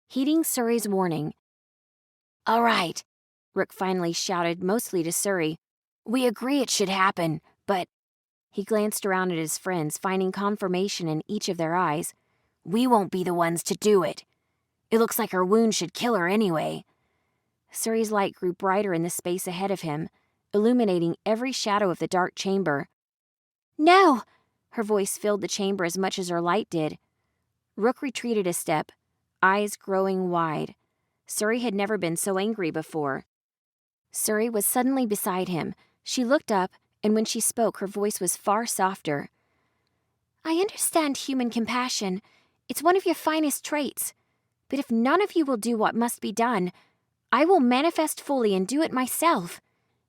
heeding Suri's warning. "All right," Rook finally shouted, mostly to Suri. "We agree it should happen, but—" He glanced around at his friends, finding confirmation in each of their eyes. "We won't be the ones to do it. It looks like her wound should kill her anyway." Suri's light grew brighter in the space ahead of him, illuminating every shadow of the dark chamber. "No!" Her voice filled the chamber as much as her light did. Rook retreated a step, eyes growing wide. Suri had never been so angry before. Suri was suddenly beside him. She looked up, and when she spoke, her voice was far softer. "I understand human compassion. It's one of your finest traits. But if none of you will do what must be done, I will manifest fully and do it myself."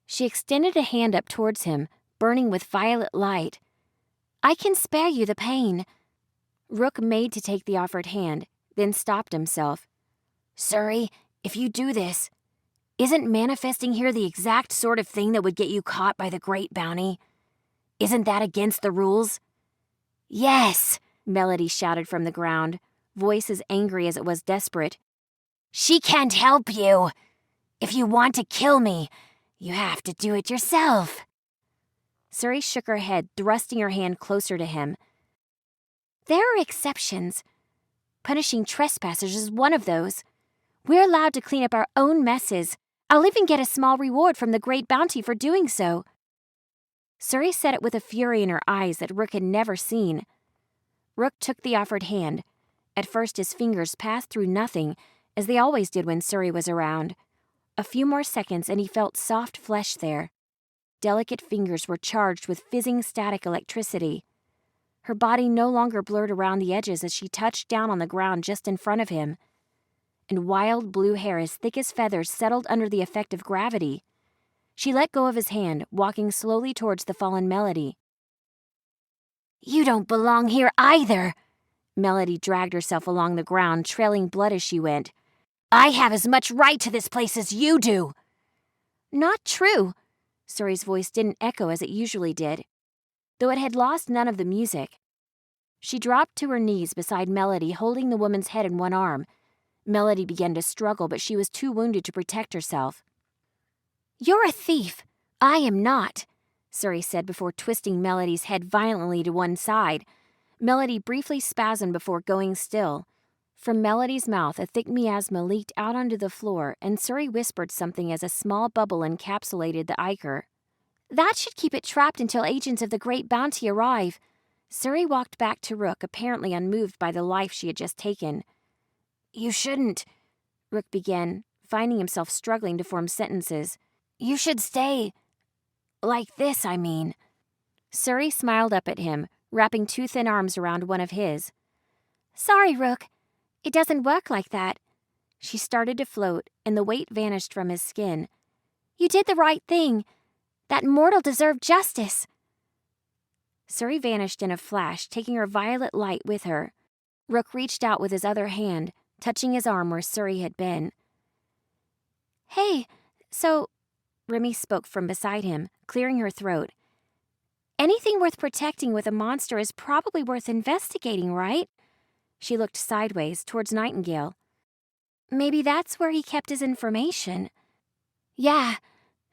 She extended a hand up towards him, burning with violet light. "I can spare you the pain." Rook made to take the offered hand, then stopped himself. "Suri, if you do this, isn't manifesting here the exact sort of thing that would get you caught by the Great Bounty? Isn't that against the rules?" "Yes," Melody shouted from the ground, voice as angry as it was desperate. "She can't help you. If you want to kill me, you have to do it yourself." Suri shook her head, thrusting her hand closer to him. "There are exceptions. Punishing trespassers is one of those. We're allowed to clean up our own messes. I'll even get a small reward from the Great Bounty for doing so." Suri said it with a fury in her eyes that Rook had never seen. Rook took the offered hand. At first his fingers passed through nothing, as they always did when Suri was around. A few more seconds and he felt soft flesh there. Delicate fingers were charged with fizzing static electricity. Her body no longer blurred around the edges as she touched down on the ground just in front of him. And wild blue hair as thick as feathers settled under the effect of gravity. She let go of his hand, walking slowly towards the fallen Melody. "You don't belong here either!" Melody dragged herself along the ground, trailing blood as she went. "I have as much right to this place as you do!" "Not true!" Suri's voice didn't echo as it usually did, though it had lost none of the music. She dropped to her knees beside Melody, holding the woman's head in one arm. Melody began to struggle, but she was too wounded to protect herself. "You're a thief. I am not," Suri said before twisting Melody's head violently to one side. Melody briefly spasmed before going still. From Melody's mouth, a thick miasma leaked out onto the floor, and Suri whispered something as a small bubble encapsulated the ichor. "That should keep it trapped until agents of the Great Bounty arrive." Suri walked back to Rook, apparently unmoved by the life she had just taken. "You shouldn't," Rook began, finding himself struggling to form sentences. "You should stay. Like this, I mean." Suri smiled up at him, wrapping two thin arms around one of his. "Sorry, Rook. It doesn't work like that." She started to float, and the weight vanished from his skin. "You did the right thing. That mortal deserved justice." Suri vanished in a flash, taking her violet light with her. Rook reached out with his other hand, touching his arm where Suri had been. "Hey, so," Remy spoke from beside him, clearing her throat. "Anything worth protecting with a monster is probably worth investigating, right?" She looked sideways towards Nightingale. "Maybe that's where he kept his information." "Yeah."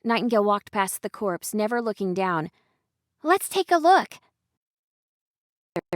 Nightingale walked past the corpse, never looking down. "Let's take a look."